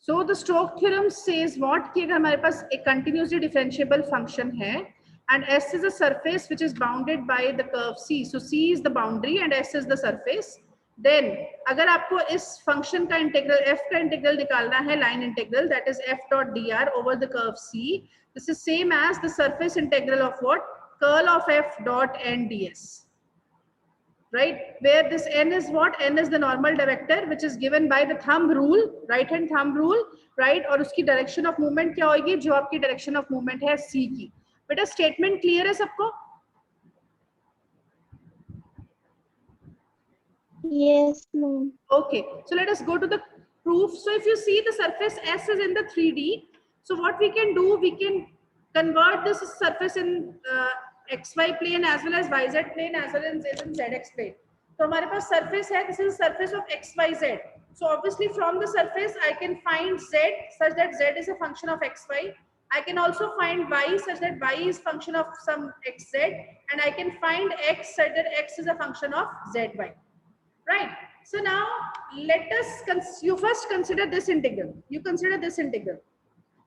So the Stokes theorem says what कि अगर हमारे पास एक continuously differentiable function है and S is a surface which is bounded by the curve C. So C is the boundary and S is the surface. Then अगर आपको इस function का integral f का integral निकालना है line integral that is f dot dr over the curve C. This is same as the surface integral of what? Curl of f dot n ds. Right, where this n is what? N is the normal vector which is given by the thumb rule, right hand thumb rule, right? और उसकी direction of movement क्या होगी? जो आपकी direction of movement है C की. बेटा statement clear है सबको? Yes, ma'am. Okay, so let us go to the proof. So if you see the surface S is in the 3D, so what we can do, we can convert this surface in xy plane as well as yz plane as well as zx plane. So हमारे पास surface है, this is surface of xyz. So obviously from the surface I can find z such that z is a function of xy. I can also find y such that y is function of some xz, and I can find x such that x is a function of zy. Right. So now let us, you first consider this integral. You consider this integral.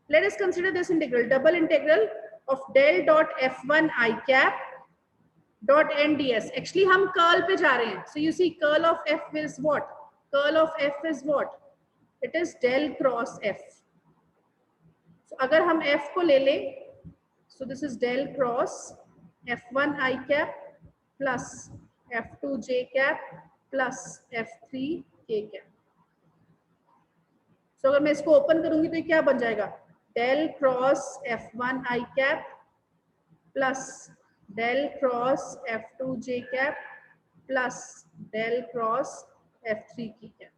Let us consider this integral, double integral of del dot f1 I cap dot n ds. Actually हम curl पे जा रहे हैं. So you see curl of f is what? Curl of f is what? It is del cross f. So अगर हम f को ले लें, so this is del cross f1 I cap plus f2 j cap plus f3 k cap. So अगर मैं इसको open करूंगी तो ये क्या बन जाएगा? del cross f1 I cap plus del cross f2 j cap plus del cross f3 k cap.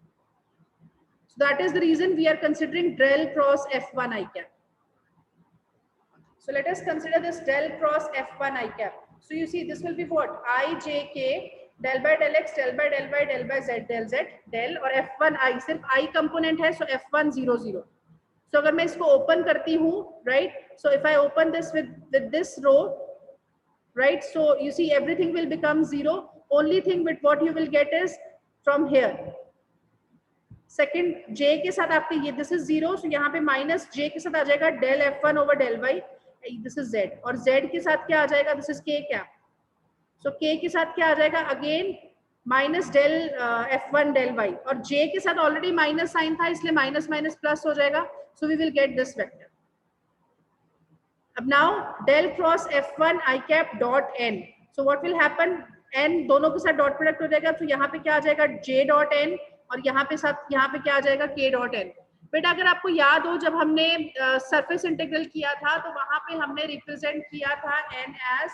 So that is the reason we are considering del cross f1 I cap. So let us consider this del cross f1 I cap. So you see this will be what? I j k del by del x del by del y del by z del z del और f1 I सिर्फ I component है, so f1 0 0. So अगर मैं इसको open करती हूँ, right? So if I open this with this row, right? So you see everything will become 0. Only thing with what you will get is from here. Second j के साथ आपके ये this is 0, so यहाँ पे minus j के साथ आ जाएगा del f1 over del y. This is z और z के साथ क्या आ जाएगा? This is k cap. So k के साथ क्या आ जाएगा? Again minus del f1 del y और j के साथ already minus sign था इसलिए minus minus plus हो जाएगा. So we will get this vector. अब now del cross f1 I cap dot n. So what will happen? n दोनों के साथ डॉट प्रोडक्ट हो जाएगा, तो यहाँ पे क्या आ जाएगा? j dot n और यहाँ पे क्या आ जाएगा? k dot n. बेटा अगर आपको याद हो जब हमने सरफेस इंटीग्रल किया था तो वहां पे हमने रिप्रेजेंट किया था n as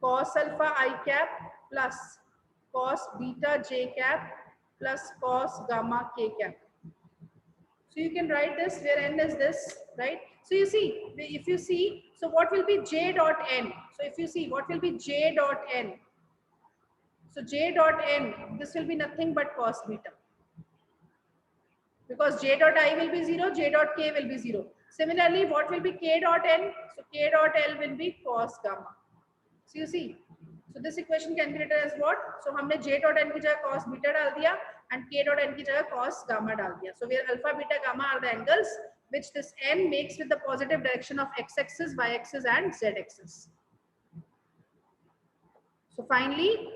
cos alpha I cap plus cos beta j cap plus cos gamma k cap. So you can write this where n is this, right? So you see, if you see, so what will be j dot n? So if you see, what will be j dot n? So j dot n, this will be nothing but cos beta. Because j dot I will be 0, j dot k will be 0. Similarly, what will be k dot n? So k dot l will be cos gamma. So you see, so this equation can be written as what? So हमने j dot n की जगह cos beta डाल दिया and k dot n की जगह cos gamma डाल दिया. So where alpha, beta, gamma are the angles which this n makes with the positive direction of x-axis, y-axis and z-axis. So finally,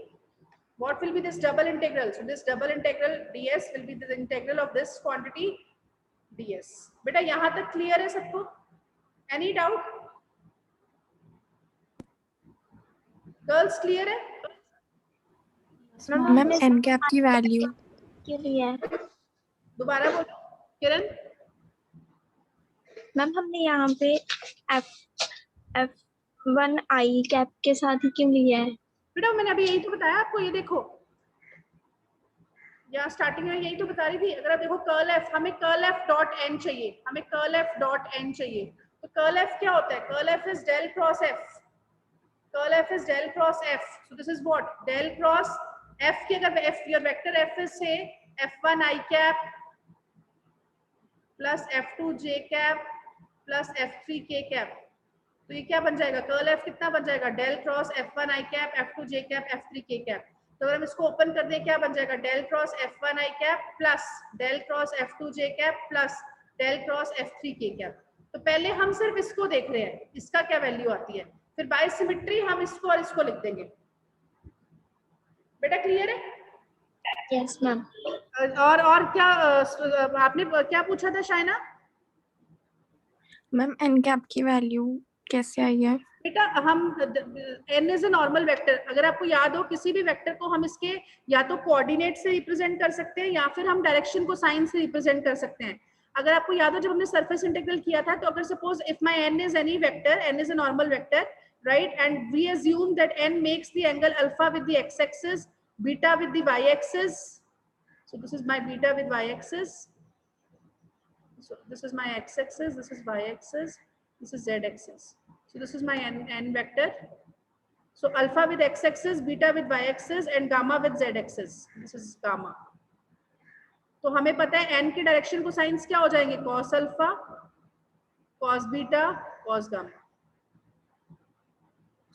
what will be this double integral? So this double integral ds will be the integral of this quantity ds. बेटा यहाँ तक clear है सबको? Any doubt? Girls clear है? Ma'am n cap की value clear. दोबारा बोलो किरण. Ma'am हमने यहाँ पे f1 I कैप के साथ ही क्यों लिया है? बेटा मैंने अभी यही तो बताया आपको. ये देखो यहाँ स्टार्टिंग में यही तो बता रही थी. अगर आप देखो कर्ल एफ, हमें कर्ल एफ डॉट एन चाहिए, हमें कर्ल एफ डॉट एन चाहिए. तो कर्ल एफ क्या होता है? Curl F is del cross F. Curl F is del cross F. So this is what? Del cross F की अगर F your vector F is say f1 I cap plus f2 j cap plus f3 k cap. तो ये क्या बन जाएगा? Curl F कितना बन जाएगा? Del cross f1 I cap f2 j cap f3 k cap. तो अगर हम इसको ओपन कर दें क्या बन जाएगा, del cross F1 i cap plus del cross F2 j cap plus del cross F3 k cap. तो पहले हम सिर्फ इसको देख रहे हैं, इसका क्या वैल्यू आती है, फिर बाय सिमेट्री हम इसको और इसको लिख देंगे। बेटा क्लियर है? Yes ma'am. और क्या आपने क्या पूछा था शाइना? मैम एन कैप की वैल्यू कैसे आई है? बेटा हम n is a normal vector, अगर आपको याद हो किसी भी वेक्टर को हम इसके या तो कोऑर्डिनेट से रिप्रेजेंट कर सकते हैं या फिर हम डायरेक्शन को साइन से रिप्रेजेंट कर सकते हैं। अगर आपको याद हो जब हमने सरफेस इंटीग्रल किया था, तो अगर suppose if my n is any vector, n is a normal vector, right, and we assume that n makes the angle alpha with the x axis, beta with the y axis, so this is my beta with y axis, so this is my x axis, this is y axis, this is z axis, so this is my n vector, so alpha with x axis, beta with y axis and gamma with z axis, this is gamma। तो हमें पता है n के direction को science क्या हो जाएंगे, cos alpha, cos beta, cos gamma.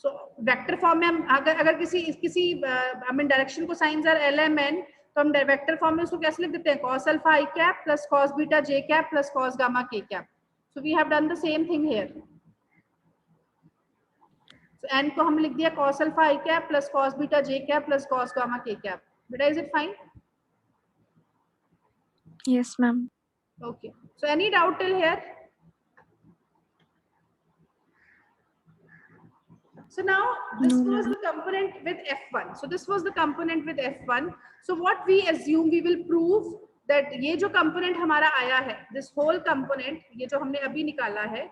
So vector form में हम अगर किसी हमें डायरेक्शन को साइंस आर LMN, तो हम वेक्टर फॉर्म में उसको कैसे लिख देते हैं, cos alpha i cap plus cos beta j cap plus cos gamma k cap. So we have done the same thing here. So n को हम लिख दिया cos alpha i cap plus cos beta j cap plus cos gamma k cap. बेटा is it fine? Yes ma'am. Okay, so any doubt till here? So now this was the component with F1. So this was the component with F1. So what we assume, we will prove that ये जो component हमारा आया है, this whole component, ये जो हमने अभी निकाला है,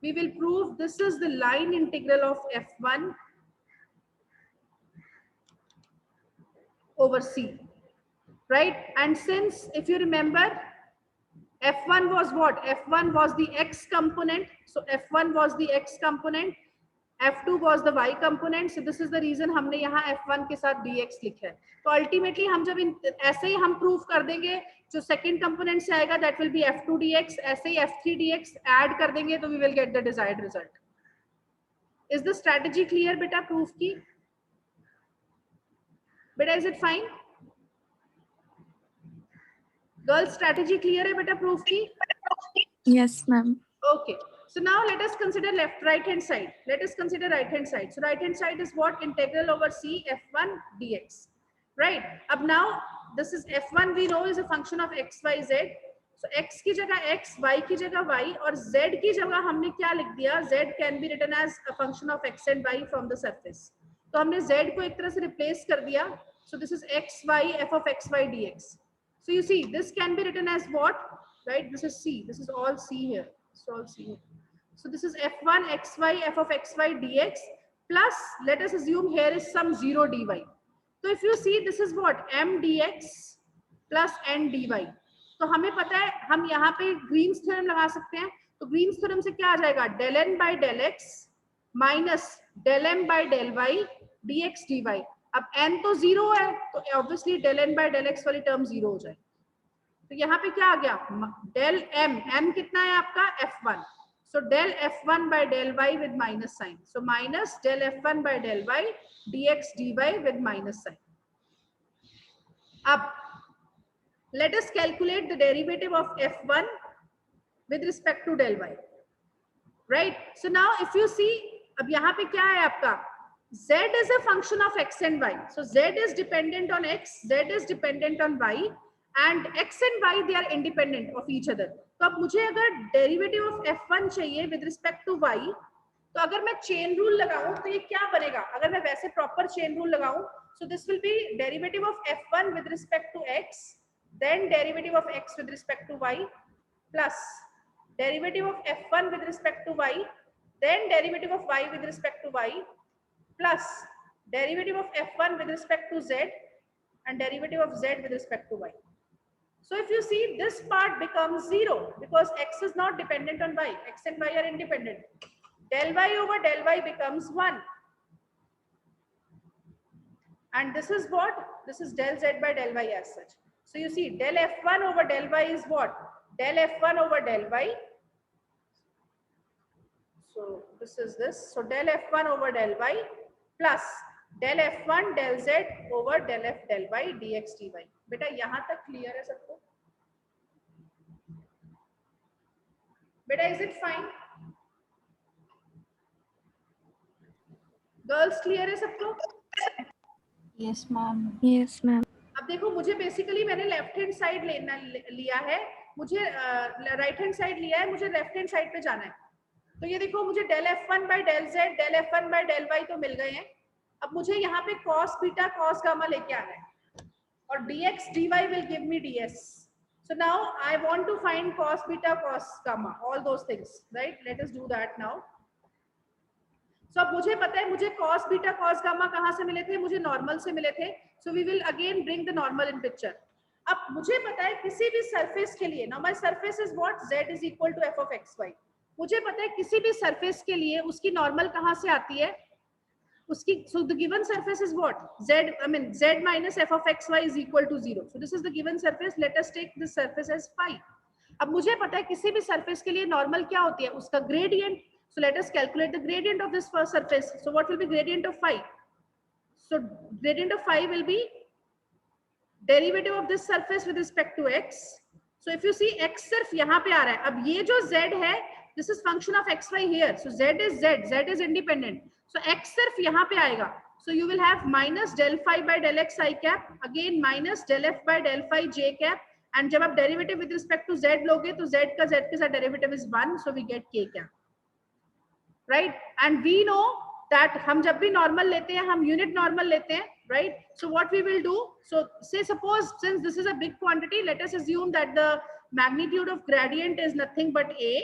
we will prove this is the line integral of F1 over C, right? And since if you remember, F1 was what? F1 was the X component. So F1 was the X component. F2 was the y component, so this is the reason हमने यहाँ F1 के साथ dx लिखा है। तो ultimately हम जब ऐसे ही हम प्रूव कर देंगे, जो सेकंड कंपोनेंट से आएगा that will be F2 dx, ऐसे ही F3 dx ऐड कर देंगे तो we will get the desired result. Is the strategy clear बेटा प्रूफ की? बेटा is it fine? Girls strategy clear है बेटा प्रूफ की? Yes ma'am. Okay. So now let us consider right hand side. Let us consider right hand side. So right hand side is what? Integral over C F1 dx. Right. Ab now this is F1 we know is a function of x, y, z. So x की जगह x, y की जगह y और z की जगह हमने क्या लिख दिया? Z can be written as a function of x and y from the surface. तो हमने z को एक तरह से replace कर दिया. So this is x, y, f of x, y dx. So you see this can be written as what? Right. This is C. This is all C here. It's all C here. So this is f1 xy f of xy dx plus let us assume here is some 0 dy. So if you see this is what m dx plus n dy. तो हमें पता है हम यहाँ पे Green's theorem लगा सकते हैं। तो ग्रीन्स थ्योरम से क्या आ जाएगा, del n by del x minus del m by del y dx dy। अब n तो 0 है तो obviously del n by del x वाली टर्म 0 हो जाए। तो यहाँ पे क्या आ गया, del m कितना है आपका f1, so del f1 by del y with minus sign, so minus del f1 by del y dx dy with minus sign. Ab let us calculate the derivative of f1 with respect to del y, right? So now if you see ab yahan pe kya hai aapka, z is a function of x and y, so z is dependent on x, z is dependent on y and x and y they are independent of each other. तो अब मुझे अगर derivative of f1 चाहिए with respect to y, तो अगर मैं chain rule लगाऊं तो ये क्या बनेगा, अगर मैं वैसे प्रॉपर चेन रूल लगाऊं, so this will be derivative of f1 with respect to x, then derivative of x with respect to y plus derivative of f1 with respect to y, then derivative of y with respect to y plus derivative of f1 with respect to z and derivative of z with respect to y. So if you see this part becomes 0 because x is not dependent on y, x and y are independent. Del y over del y becomes 1. And this is what? This is del z by del y as such. So you see del f1 over del y is what? Del f1 over del y. So this is this. So del f1 over del y plus del f1 del z over del f del y dx dy. बेटा यहाँ तक clear है सबको? बेटा is it fine? Girls clear है सबको? Yes, ma'am. Yes, ma'am. अब देखो मुझे बेसिकली मैंने लेफ्ट हैंड साइड लिया है, मुझे राइट हैंड साइड लिया है, मुझे लेफ्ट हैंड साइड पे जाना है. तो ये देखो मुझे del f1 by del z del f1 by del y तो मिल गए हैं. अब मुझे यहाँ पे cos बीटा cos गामा लेके आना है और dx dy will give me ds. So now I want to find cos beta cos gamma, all those things, right? Let us do that now. So अब मुझे पता है मुझे cos beta cos gamma कहाँ से मिले थे? मुझे नॉर्मल से मिले थे. So we will again bring the normal in picture. अब मुझे पता है किसी भी सरफेस के लिए, now my surface is what? Z is equal to f of xy. मुझे पता है किसी भी सरफेस के लिए उसकी नॉर्मल कहाँ से आती है? उसकी, so the given surface is what? Z minus f of xy is equal to 0. So this is the given surface. Let us take this surface as phi. अब मुझे पता है किसी भी सरफेस के लिए नॉर्मल क्या होती है? उसका gradient. So let us calculate the gradient of this first surface. So what will be gradient of phi? So gradient of phi will be derivative of this surface with respect to x. So if you see x सिर्फ यहाँ पे आ रहा है. अब ये जो z है, this is function of xy here. So z is independent. So x सिर्फ यहाँ पे आएगा. So you will have minus del phi by del x I cap, again minus del f by del phi j cap. And जब आप derivative with respect to z लोगे तो z का z के साथ derivative is 1, so we get k cap. Right? And we know that हम जब भी normal लेते हैं हम unit normal लेते हैं, right? So what we will do, so say suppose since this is a big quantity, let us assume that the magnitude of gradient is nothing but a,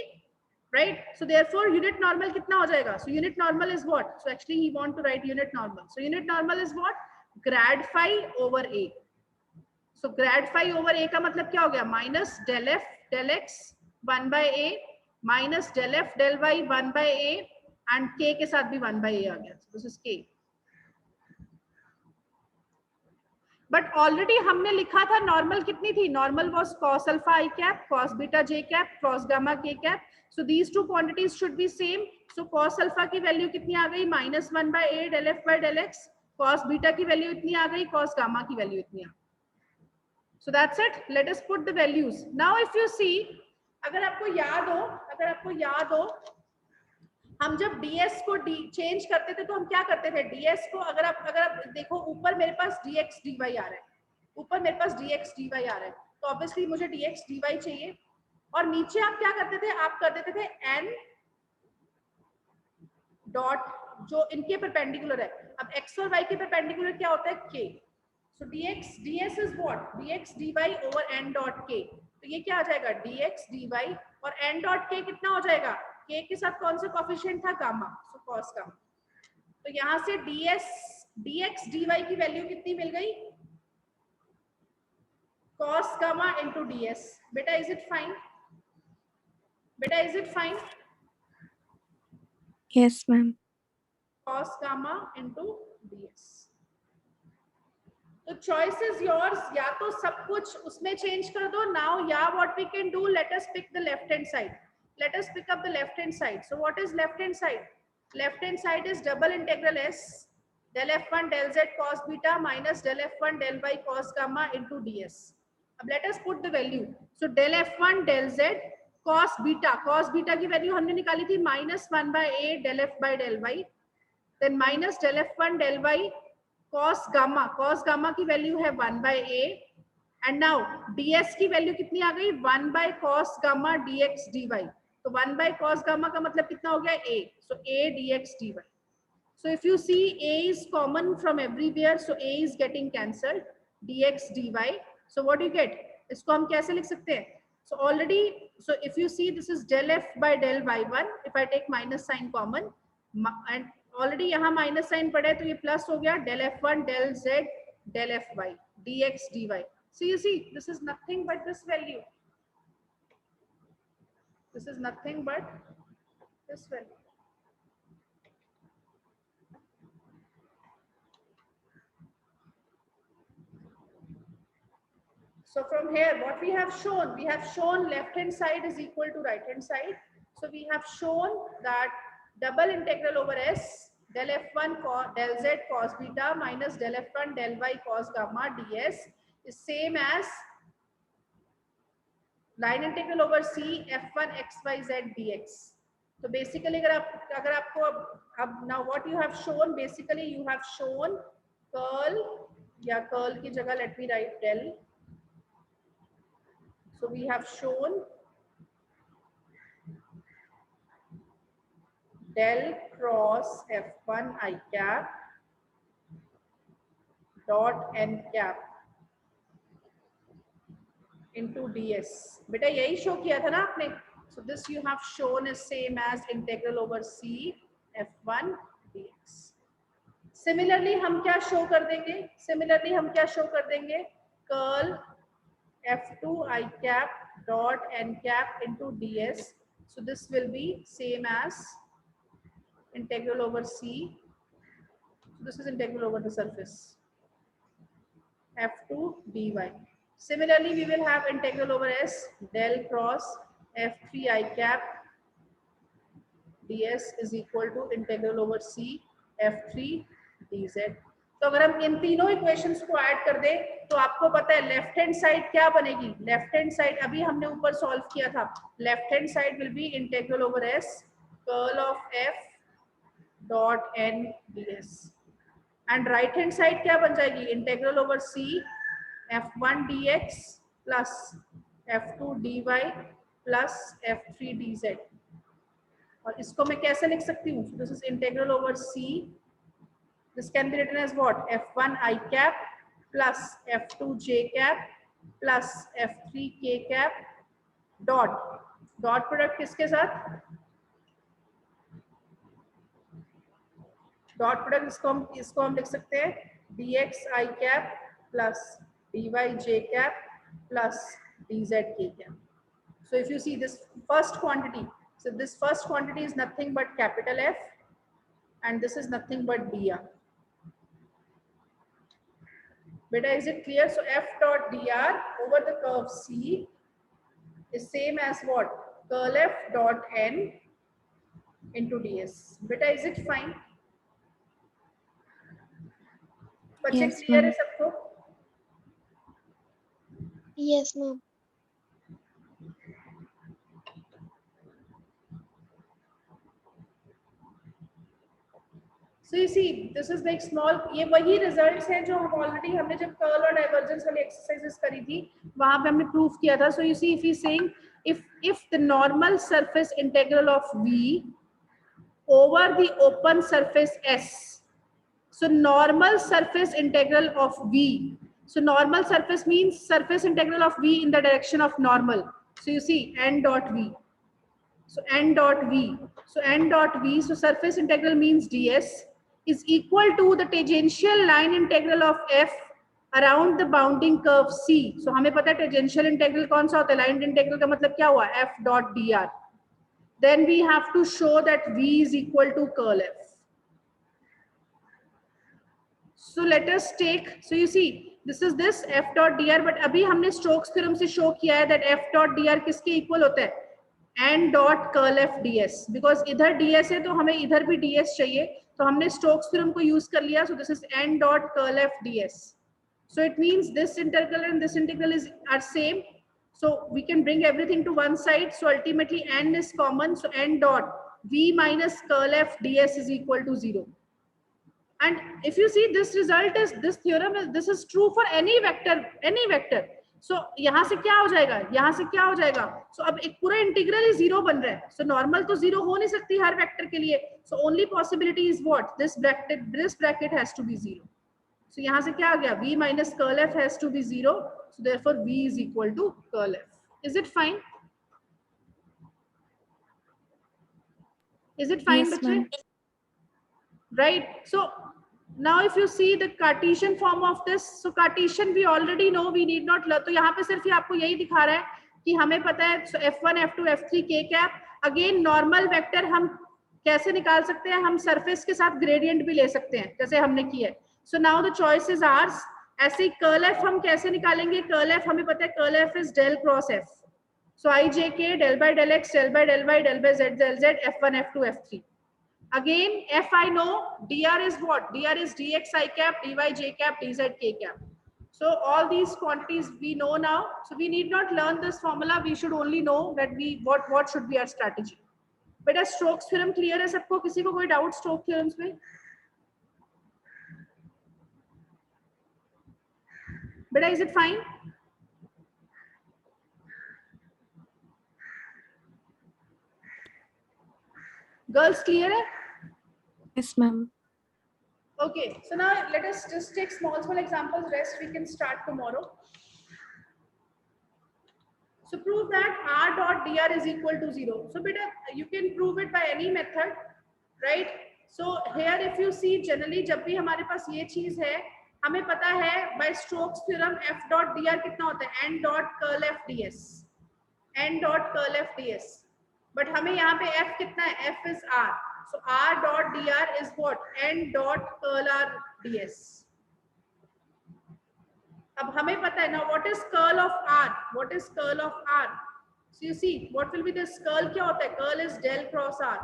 right? So therefore unit normal कितना हो जाएगा? So unit normal is what? So actually he want to write unit normal. So unit normal is what? Grad phi over a. So grad phi over a का मतलब क्या हो गया? Minus del f del x 1 by a minus del f del y 1 by a and k के साथ भी 1 by a आ गया. So this is k. But already हमने लिखा था normal कितनी थी? Normal was cos alpha I cap, cos beta j cap, cos gamma k cap. So these two quantities should be same. So cos alpha की value कितनी आ गई? minus 1 by a del f by del x. Cos beta की value इतनी आ गई, cos gamma की value इतनी आ गई. So that's it. Let us put the values. Now if you see, अगर आपको याद हो, हम जब ds को चेंज करते थे तो हम क्या करते थे? ds को अगर आप देखो ऊपर मेरे पास dx dy आ रहा है, ऊपर मेरे पास dx dy आ रहा है, तो ऑब्वियसली मुझे dx dy चाहिए. और नीचे आप क्या करते थे? आप कर देते थे n डॉट जो इनके परपेंडिकुलर है. अब x और y के परपेंडिकुलर क्या होता है? k. So ds is what? dx dy over n dot k. तो ये क्या आ जाएगा? dx dy और n dot k कितना हो जाएगा? k के साथ कौन सा कोफिशिएंट था? गामा. So cos gamma. तो यहाँ से dx dy की वैल्यू कितनी मिल गई? cos gamma into ds. बेटा is it fine? बेटा is it fine? Yes, ma'am. cos gamma into ds. तो choice is yours. या तो सब कुछ उसमें change कर दो. Now yeah, what we can do? Let us pick the left hand side. Let us pick up the left hand side. So what is left hand side? Left hand side is double integral s del f1 del z cos beta minus del f1 del y cos gamma into ds. अब let us put the value. So del f1 del z cos beta की value हमने निकाली थी minus 1 by a del f by del y. Then minus del f1 del y cos gamma की value है 1 by a. And now ds की value कितनी आ गई? 1 by cos gamma dx dy. तो 1 by cos gamma का मतलब कितना हो गया? a. So a dx dy. So if you see a is common from everywhere, so a is getting cancelled. dx dy. So what do you get? इसको हम कैसे लिख सकते हैं? So already, so if you see this is del f by del y1. If I take minus sign common, and already यहाँ minus sign पड़ा है तो ये plus हो गया del f1 del z del fy dx dy. So you see this is nothing but this value. This is nothing but this value. So from here what we have shown left hand side is equal to right hand side. So we have shown that double integral over s del f1 del z cos beta minus del f1 del y cos gamma ds is same as line integral over c f1 xyz dx. तो basically अगर आपको अब now what you have shown, basically you have shown curl, या curl की जगह let me write del. So we have shown del cross f1 I cap dot n cap into ds. बेटा यही show किया था ना आपने. So this you have shown is same as integral over c f1 dx. Similarly हम क्या show कर देंगे? Similarly हम क्या शो कर देंगे? Curl f2 I cap dot n cap into ds. So this will be same as integral over c. So this is integral over the surface f2 dy. Similarly we will have integral over s del cross f3 I cap ds is equal to integral over c f3 dz. तो अगर हम इन तीनों equations को add कर दें तो आपको पता है लेफ्ट हैंड साइड क्या बनेगी. लेफ्ट हैंड साइड अभी हमने ऊपर सॉल्व किया था. Left hand side will be integral over s curl of f dot n ds and right hand side क्या बन जाएगी? Integral over c f1 dx plus f2 dy plus f3 dz. और इसको मैं कैसे लिख सकती हूँ? This is integral over c. This can be written as what? f1 I cap plus f2 j cap plus f3 k cap dot product किसके साथ? Dot product इसको हम लिख सकते हैं dx I cap plus dy j cap plus dz k cap. So if you see this first quantity, so this first quantity is nothing but capital F and this is nothing but dr. Beta, is it clear? So f dot dr over the curve C is same as what? Curl f dot n into ds. Beta, is it fine? बच्चे Yes, clear है ma'am. सबको? Yes, ma'am. So you see, this is like small. ये वही results हैं जो हम already हमने जब curl और divergence वाली exercises करी थी वहाँ पे हमने proof किया था. So you see, if we saying if the normal surface integral of V over the open surface S, so normal surface integral of V. So normal surface means surface integral of V in the direction of normal. So you see n dot V. So n dot V. So n dot V. So surface integral means ds is equal to the tangential line integral of f around the bounding curve C. So हमें पता है tangential integral कौन सा होता है? Line integral का मतलब क्या हुआ? f dot dr. Then we have to show that V is equal to curl f. So let us take. So you see, this is this f dot dr. But अभी हमने Stokes theorem से show किया है that f dot dr किसके equal होता है? n dot curl f ds. Because इधर ds है तो हमें इधर भी ds चाहिए. तो हमने Stokes theorem को use कर लिया. So this is n dot curl f ds. So it means this integral and this integral are same. So we can bring everything to one side. So ultimately n is common. So n dot v minus curl f ds is equal to 0. And if you see, this result is, this theorem is, this is true for any vector. So यहाँ से क्या हो जाएगा? यहाँ से क्या हो जाएगा? So अब एक पूरा इंटीग्रल ही 0 बन रहा है. So normal तो 0 हो नहीं सकती हर वेक्टर के लिए. So only possibility is what? This bracket has to be 0. So यहाँ से क्या आ गया? V minus curl f has to be 0. So therefore V is equal to curl f. Is it fine? Is it fine, Yes, बच्चे? ma'am. Right. So now if you see the Cartesian form of this, so Cartesian we already know, we need not learn. तो यहाँ पे सिर्फ ये आपको यही दिखा रहा है कि हमें पता है. So f1 f2 f3 k cap. Again normal vector हम कैसे निकाल सकते हैं? हम surface के साथ gradient भी ले सकते हैं जैसे हमने किया है. So now the choice is ours. ऐसे ही curl f हम कैसे निकालेंगे? Curl f हमें पता है curl f is del cross f. So I j k del by del x del by del y del by z del z f1 f2 f3. Again, F I know, dr is what? Dr is dx I cap, dy j cap, dz k cap. So all these quantities we know now. So we need not learn this formula. We should only know that what should be our strategy. बेटा Stokes theorem clear है सबको? किसी को कोई doubt Stokes theorems में? बेटा is it fine? Girls clear है? Yes, ma'am. Okay, so now let us just take small examples. Rest we can start tomorrow. So prove that r dot dr is equal to 0. So beta, you can prove it by any method, right? So here if you see generally जब भी हमारे पास ये चीज है, हमें पता है by Stokes theorem f dot dr कितना होता है? n dot curl f ds. n dot curl f ds. But हमें यहाँ पे f कितना है? f is r. So r dot dr is what? n dot curl r ds. अब हमें पता है ना what is curl of r? What is curl of r? So you see what will be this curl? क्या होता है? Curl is del cross r.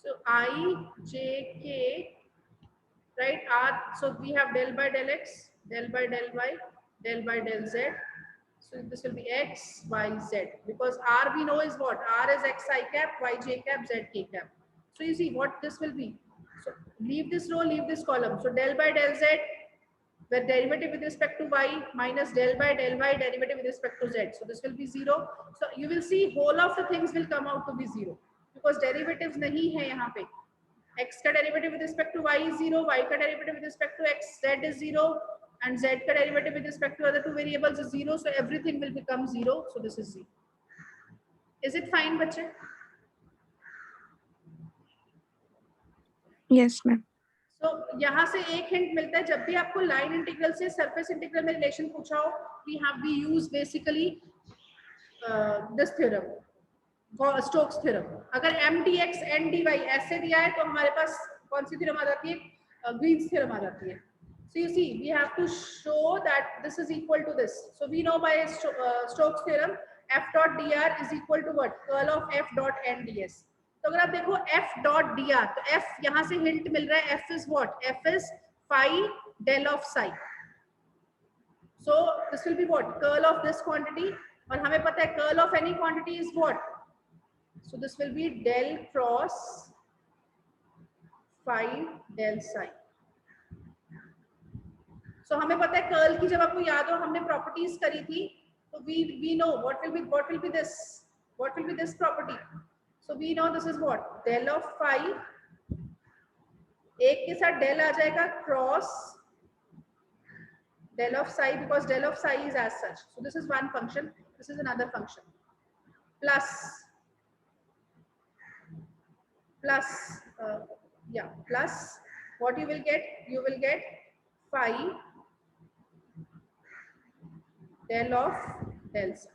So I j k, right? R. So we have del by del x, del by del y, del by del z. So this will be x, y, z. Because r we know is what? R is x I cap, y j cap, z k cap. So you see what this will be. So leave this row, leave this column. So del by del z, where derivative with respect to y minus del by del y derivative with respect to z. So this will be 0. So you will see whole of the things will come out to be 0 because derivatives nahi hai yahan pe. X ka derivative with respect to y is 0, y ka derivative with respect to x, z is 0, and z ka derivative with respect to other two variables is 0. So everything will become 0. So this is 0. Is it fine, bache? Yes, ma'am. तो यहाँ से एक hint मिलता है जब भी आपको line integral से सरफेस इंटीग्रल में रिलेशन पूछा हो, we use basically this theorem, Stokes theorem. अगर mdx ndy ऐसे दिया है तो हमारे पास कौन सी थ्योरम आ जाती है? ग्रीन्स थ्योरम आ जाती है. So you see we have to show that this is equal to this. So we know by Stokes theorem f dot dr is equal to what? Curl of f dot nds. तो अगर आप देखो f dot dr, तो f यहाँ से hint मिल रहा है. f is what? f is phi del of psi. So this will be what? Curl of this quantity. और हमें पता है curl of any quantity is what? So this will be del cross phi del psi. So हमें पता है curl की, जब आपको याद हो हमने properties करी थी, तो we know what will be this property. So we know this is what? Del of phi. एक के साथ del आ जाएगा cross del of psi, because del of psi is as such. So this is one function, this is another function. Plus what you will get? You will get phi del of del psi.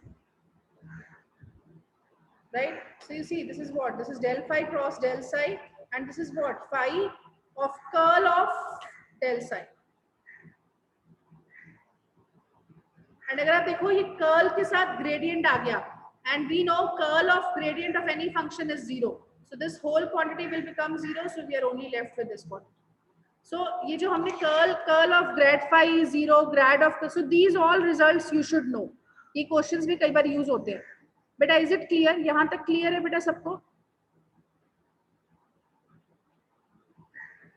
Right? So you see this is what? This is del phi cross del psi, and this is what? Phi of curl of del psi. And अगर आप देखो ये curl के साथ gradient आ गया, and we know curl of gradient of any function is 0. So this whole quantity will become 0. So we are only left with this quantity. So ये जो हमने curl of grad phi is 0, grad of, so these all results you should know. ये questions भी कई बार use होते हैं. बेटा is it clear? यहाँ तक clear है बेटा सबको?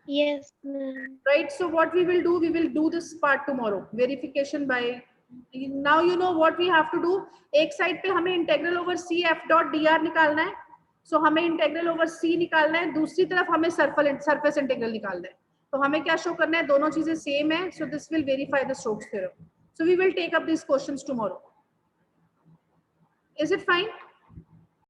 Yes, ma'am. Right. So what we will do this part tomorrow. Verification by. Now you know what we have to do. एक side पे हमें integral over c f dot dr निकालना है. So हमें integral over c निकालना है. दूसरी तरफ हमें surface integral निकालना है. तो हमें क्या show करना है? दोनों चीजें same है. So this will verify the Stokes theorem. So we will take up these questions tomorrow. Is it fine?